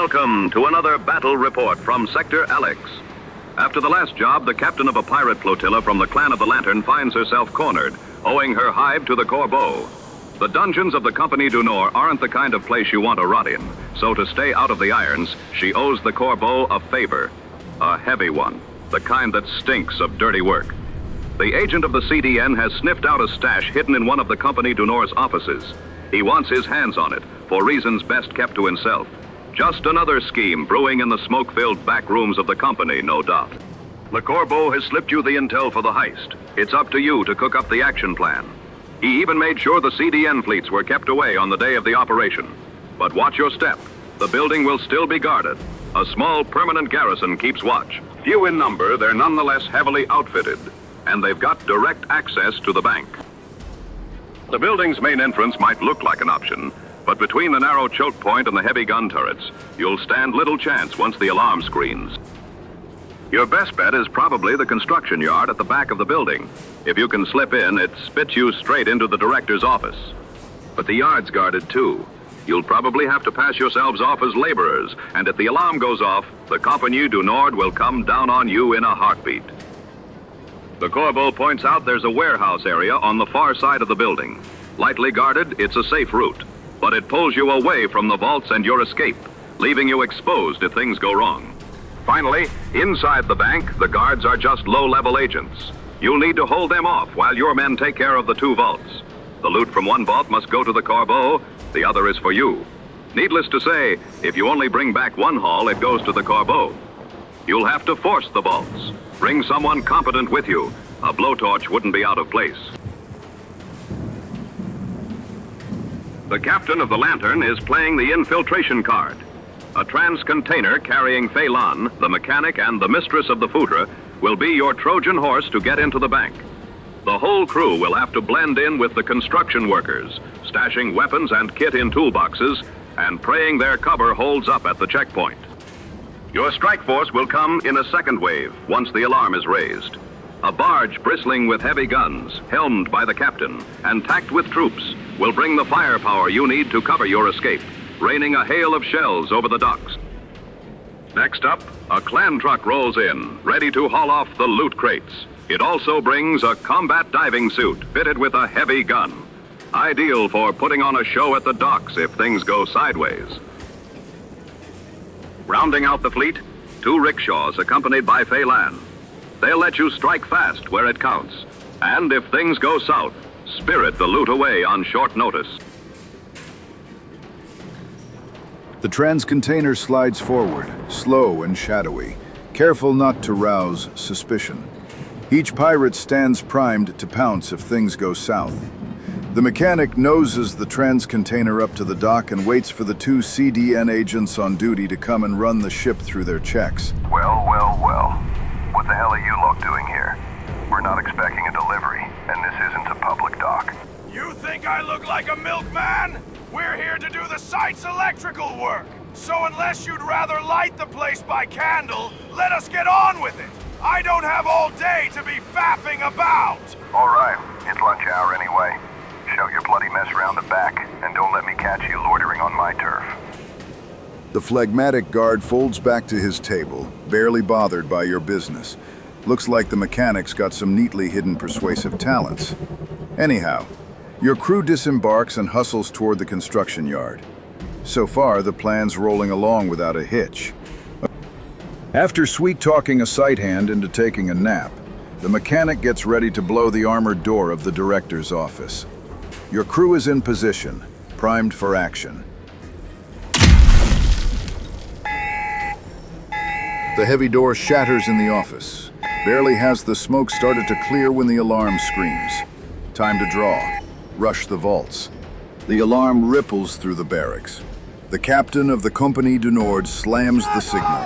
Welcome to another battle report from Sector Alex. After the last job, the captain of a pirate flotilla from the clan of the Lanterne finds herself cornered, owing her hive to the Corbeaux. The dungeons of the Compagnie du Nord aren't the kind of place you want to rot in, so to stay out of the irons, she owes the Corbeaux a favor. A heavy one, the kind that stinks of dirty work. The agent of the CDN has sniffed out a stash hidden in one of the Compagnie du Nord's offices. He wants his hands on it, for reasons best kept to himself. Just another scheme brewing in the smoke-filled back rooms of the company, no doubt. The Corbeaux has slipped you the intel for the heist. It's up to you to cook up the action plan. He even made sure the CDN fleets were kept away on the day of the operation. But watch your step. The building will still be guarded. A small permanent garrison keeps watch. Few in number, they're nonetheless heavily outfitted, and they've got direct access to the bank. The building's main entrance might look like an option, but between the narrow choke point and the heavy gun turrets, you'll stand little chance once the alarm screens. Your best bet is probably the construction yard at the back of the building. If you can slip in, it spits you straight into the director's office. But the yard's guarded too. You'll probably have to pass yourselves off as laborers, and if the alarm goes off, the Compagnie du Nord will come down on you in a heartbeat. The Corbeau points out there's a warehouse area on the far side of the building. Lightly guarded, it's a safe route, but it pulls you away from the vaults and your escape, leaving you exposed if things go wrong. Finally, inside the bank, the guards are just low-level agents. You'll need to hold them off while your men take care of the two vaults. The loot from one vault must go to the Corbeau, the other is for you. Needless to say, if you only bring back one haul, it goes to the Corbeau. You'll have to force the vaults. Bring someone competent with you. A blowtorch wouldn't be out of place. The captain of the Lanterne is playing the Infiltration card. A trans-container carrying Phelan, the mechanic and the mistress of the foudre, will be your Trojan horse to get into the bank. The whole crew will have to blend in with the construction workers, stashing weapons and kit in toolboxes and praying their cover holds up at the checkpoint. Your strike force will come in a second wave once the alarm is raised. A barge bristling with heavy guns, helmed by the captain, and tacked with troops, will bring the firepower you need to cover your escape, raining a hail of shells over the docks. Next up, a clan truck rolls in, ready to haul off the loot crates. It also brings a combat diving suit fitted with a heavy gun, ideal for putting on a show at the docks if things go sideways. Rounding out the fleet, 2 rickshaws accompanied by Phelan. They'll let you strike fast where it counts, and if things go south, spirit the loot away on short notice. The trans-container slides forward, slow and shadowy, careful not to rouse suspicion. Each pirate stands primed to pounce if things go south. The mechanic noses the trans-container up to the dock and waits for the 2 CDN agents on duty to come and run the ship through their checks. Well. What the hell are you lot doing here? We're not expecting a delivery, and this isn't a public dock. You think I look like a milkman? We're here to do the site's electrical work. So unless you'd rather light the place by candle, let us get on with it. I don't have all day to be faffing about. All right, it's lunch hour anyway. Show your bloody mess around the back, and don't let me catch you loitering on my turf. The phlegmatic guard folds back to his table, barely bothered by your business. Looks like the mechanic's got some neatly hidden persuasive talents. Anyhow, your crew disembarks and hustles toward the construction yard. So far, the plan's rolling along without a hitch. After sweet-talking a sight hand into taking a nap, the mechanic gets ready to blow the armored door of the director's office. Your crew is in position, primed for action. The heavy door shatters in the office. Barely has the smoke started to clear when the alarm screams. Time to draw. Rush the vaults. The alarm ripples through the barracks. The captain of the Compagnie du Nord slams the signal.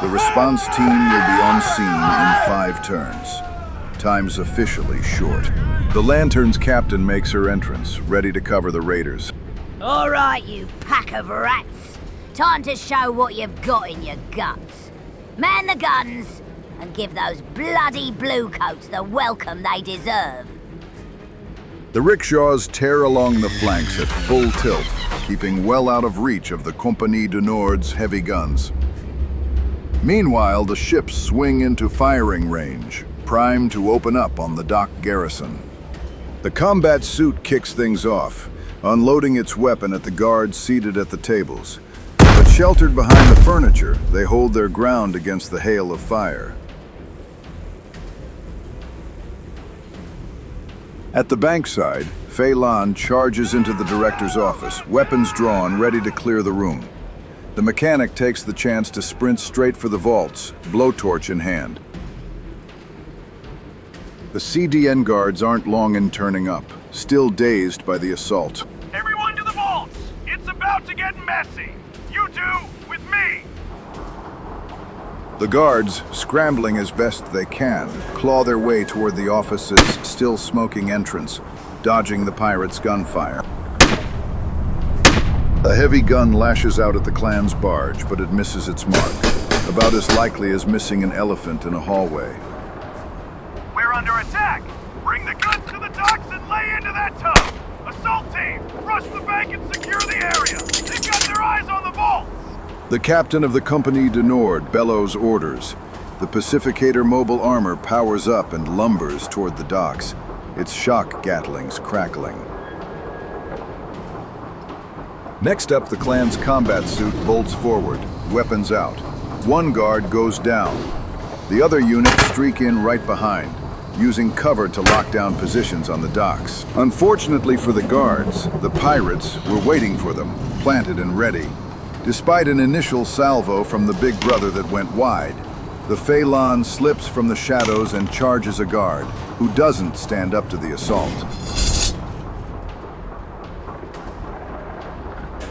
The response team will be on scene in 5 turns. Time's officially short. The Lanterne's captain makes her entrance, ready to cover the raiders. All right, you pack of rats. Time to show what you've got in your guts. Man the guns, and give those bloody bluecoats the welcome they deserve. The rickshaws tear along the flanks at full tilt, keeping well out of reach of the Compagnie du Nord's heavy guns. Meanwhile, the ships swing into firing range, primed to open up on the dock garrison. The combat suit kicks things off, unloading its weapon at the guards seated at the tables. But sheltered behind the furniture, they hold their ground against the hail of fire. At the bankside, Fei Lan charges into the director's office, weapons drawn, ready to clear the room. The mechanic takes the chance to sprint straight for the vaults, blowtorch in hand. The CDN guards aren't long in turning up, still dazed by the assault. Everyone to the vaults! It's about to get messy! You two, with me! The guards, scrambling as best they can, claw their way toward the office's still smoking entrance, dodging the pirates' gunfire. A heavy gun lashes out at the clan's barge, but it misses its mark, about as likely as missing an elephant in a hallway. We're under attack! Bring the goods to the docks and lay into that tub! Assault team, rush the bank and secure the area! They've got their eyes on the vaults! The captain of the Compagnie du Nord bellows orders. The Pacificator mobile armor powers up and lumbers toward the docks, its shock gatlings crackling. Next up, the clan's combat suit bolts forward, weapons out. One guard goes down. The other units streak in right behind, using cover to lock down positions on the docks. Unfortunately for the guards, the pirates were waiting for them, planted and ready. Despite an initial salvo from the big brother that went wide, the Fei Lan slips from the shadows and charges a guard, who doesn't stand up to the assault.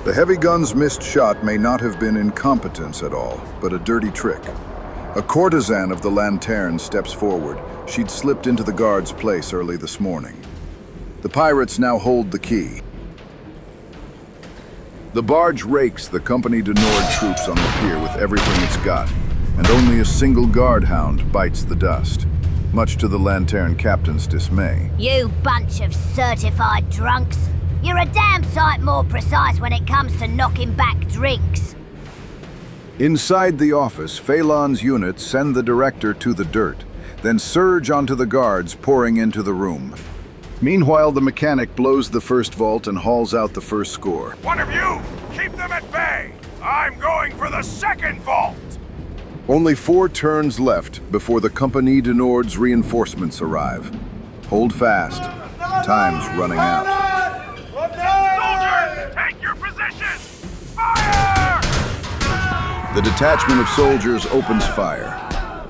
The heavy gun's missed shot may not have been incompetence at all, but a dirty trick. A courtesan of the Lanterne steps forward. She'd slipped into the guard's place early this morning. The pirates now hold the key. The barge rakes the Compagnie du Nord troops on the pier with everything it's got, and only a single guard hound bites the dust, much to the Lanterne captain's dismay. You bunch of certified drunks. You're a damn sight more precise when it comes to knocking back drinks. Inside the office, Fei Lan's units send the director to the dirt, then surge onto the guards pouring into the room. Meanwhile, the mechanic blows the first vault and hauls out the first score. One of you, keep them at bay! I'm going for the second vault! Only 4 turns left before the Compagnie du Nord's reinforcements arrive. Hold fast. Time's running out. Soldiers, take your positions! Fire! The detachment of soldiers opens fire.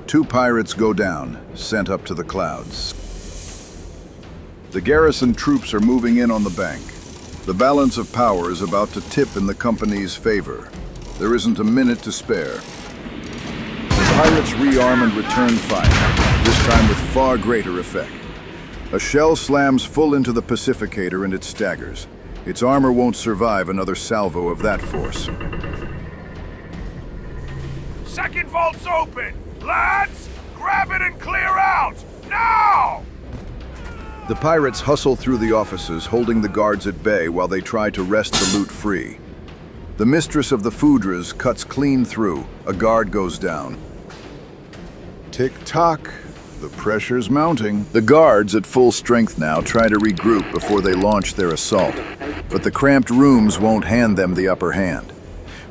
2 pirates go down, sent up to the clouds. The garrison troops are moving in on the bank. The balance of power is about to tip in the company's favor. There isn't a minute to spare. The pirates rearm and return fire, this time with far greater effect. A shell slams full into the Pacificator and it staggers. Its armor won't survive another salvo of that force. Second vault's open! Lads, grab it and clear out! Now! The pirates hustle through the offices, holding the guards at bay while they try to wrest the loot free. The mistress of the Foudres cuts clean through. A guard goes down. Tick-tock. The pressure's mounting. The guards, at full strength now, try to regroup before they launch their assault. But the cramped rooms won't hand them the upper hand.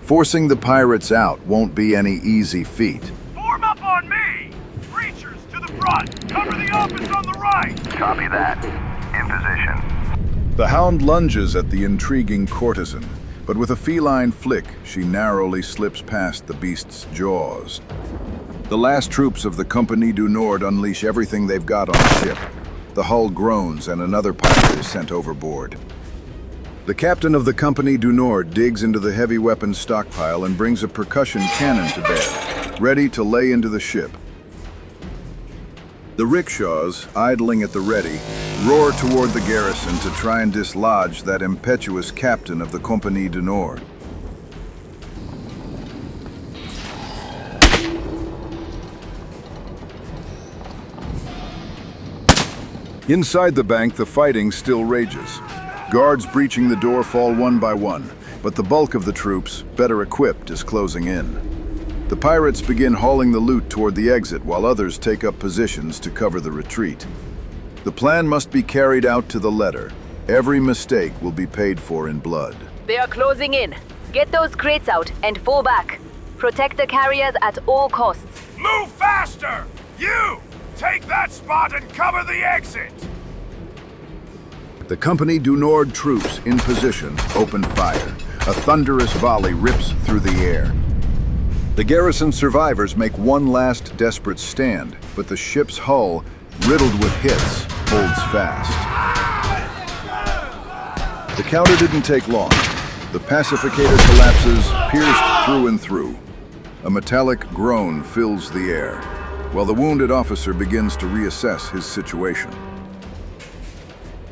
Forcing the pirates out won't be any easy feat. Form up on me! Breachers to the front! Cover the office on the right! Copy that. In position. The hound lunges at the intriguing courtesan, but with a feline flick, she narrowly slips past the beast's jaws. The last troops of the Compagnie du Nord unleash everything they've got on the ship. The hull groans and another pirate is sent overboard. The captain of the Compagnie du Nord digs into the heavy weapons stockpile and brings a percussion cannon to bear, ready to lay into the ship. The rickshaws, idling at the ready, roar toward the garrison to try and dislodge that impetuous captain of the Compagnie du Nord. Inside the bank, the fighting still rages. Guards breaching the door fall one by one. but the bulk of the troops, better equipped, is closing in. The pirates begin hauling the loot toward the exit while others take up positions to cover the retreat. The plan must be carried out to the letter. Every mistake will be paid for in blood. They are closing in. Get those crates out and fall back. Protect the carriers at all costs. Move faster! You! Take that spot and cover the exit! The Compagnie du Nord troops in position open fire. A thunderous volley rips through the air. The garrison survivors make one last desperate stand, but the ship's hull, riddled with hits, holds fast. The counter didn't take long. The pacificator collapses, pierced through and through. A metallic groan fills the air, while the wounded officer begins to reassess his situation.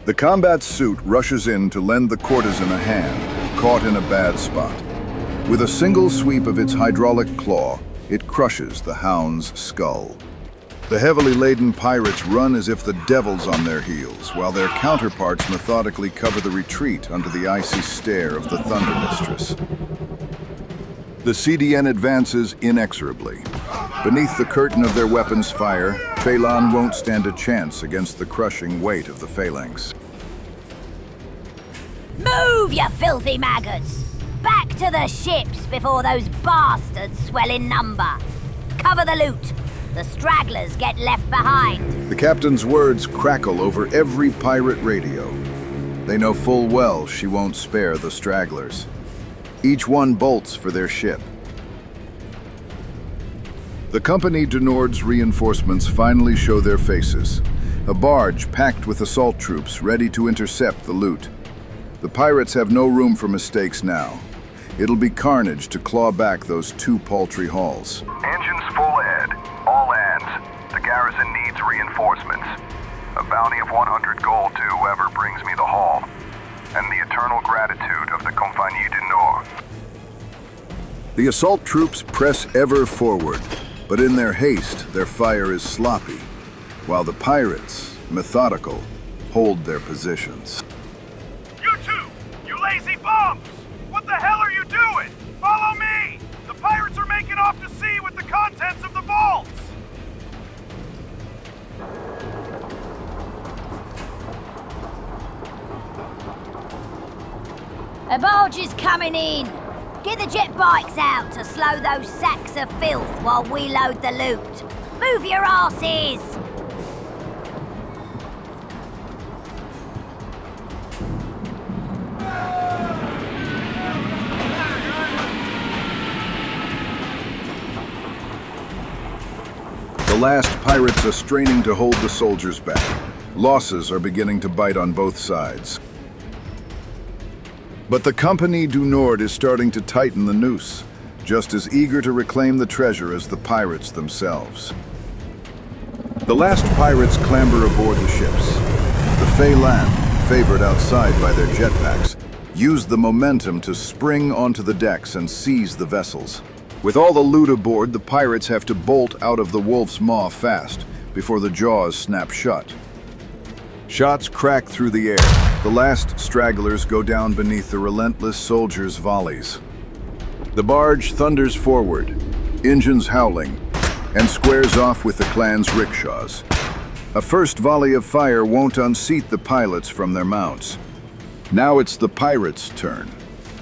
The combat suit rushes in to lend the courtesan a hand, caught in a bad spot. With a single sweep of its hydraulic claw, it crushes the hound's skull. The heavily laden pirates run as if the devil's on their heels, while their counterparts methodically cover the retreat under the icy stare of the Thunder Mistress. The CDN advances inexorably. Beneath the curtain of their weapons' fire, Phelan won't stand a chance against the crushing weight of the phalanx. Move, you filthy maggots! Back to the ships before those bastards swell in number. Cover the loot. The stragglers get left behind. The captain's words crackle over every pirate radio. They know full well she won't spare the stragglers. Each one bolts for their ship. The Compagnie du Nord's reinforcements finally show their faces. A barge packed with assault troops ready to intercept the loot. The pirates have no room for mistakes now. It'll be carnage to claw back those two paltry hauls. Engines full ahead. All hands. The garrison needs reinforcements. A bounty of 100 gold to whoever brings me the haul. And the eternal gratitude of the Compagnie du Nord. The assault troops press ever forward, but in their haste, their fire is sloppy, while the pirates, methodical, hold their positions. You two! You lazy bums! What the hell are you doing? Follow me! The pirates are making off to sea with the contents of the vaults! A barge is coming in. Get the jet bikes out to slow those sacks of filth while we load the loot. Move your asses! The last pirates are straining to hold the soldiers back. Losses are beginning to bite on both sides. But the Compagnie du Nord is starting to tighten the noose, just as eager to reclaim the treasure as the pirates themselves. The last pirates clamber aboard the ships. The Phelan, favored outside by their jetpacks, use the momentum to spring onto the decks and seize the vessels. With all the loot aboard, the pirates have to bolt out of the Wolf's Maw fast before the jaws snap shut. Shots crack through the air. The last stragglers go down beneath the relentless soldiers' volleys. The barge thunders forward, engines howling, and squares off with the clan's rickshaws. A first volley of fire won't unseat the pilots from their mounts. Now it's the pirates' turn.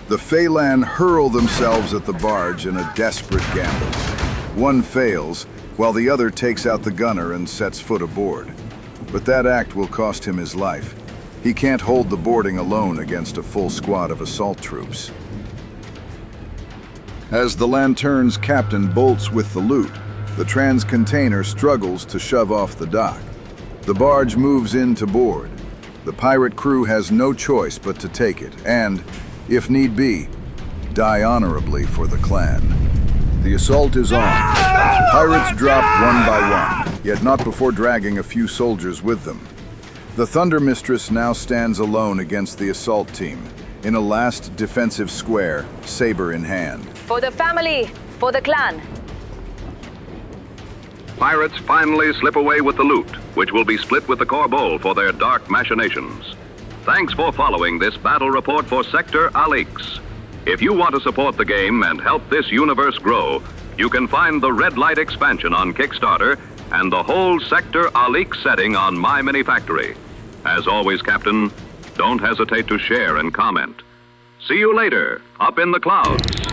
The Phelan hurl themselves at the barge in a desperate gamble. One fails, while the other takes out the gunner and sets foot aboard. But that act will cost him his life. He can't hold the boarding alone against a full squad of assault troops. As the Lanterne's captain bolts with the loot, the trans-container struggles to shove off the dock. The barge moves in to board. The pirate crew has no choice but to take it and, if need be, die honorably for the clan. The assault is on. Pirates drop one by one, yet not before dragging a few soldiers with them. The Thunder Mistress now stands alone against the assault team, in a last defensive square, saber in hand. For the family, for the clan. Pirates finally slip away with the loot, which will be split with the Corbeaux for their dark machinations. Thanks for following this battle report for Sector HEIST. If you want to support the game and help this universe grow, you can find the Red Light expansion on Kickstarter and the whole Sector Alik setting on My Mini Factory. As always, Captain, don't hesitate to share and comment. See you later, up in the clouds.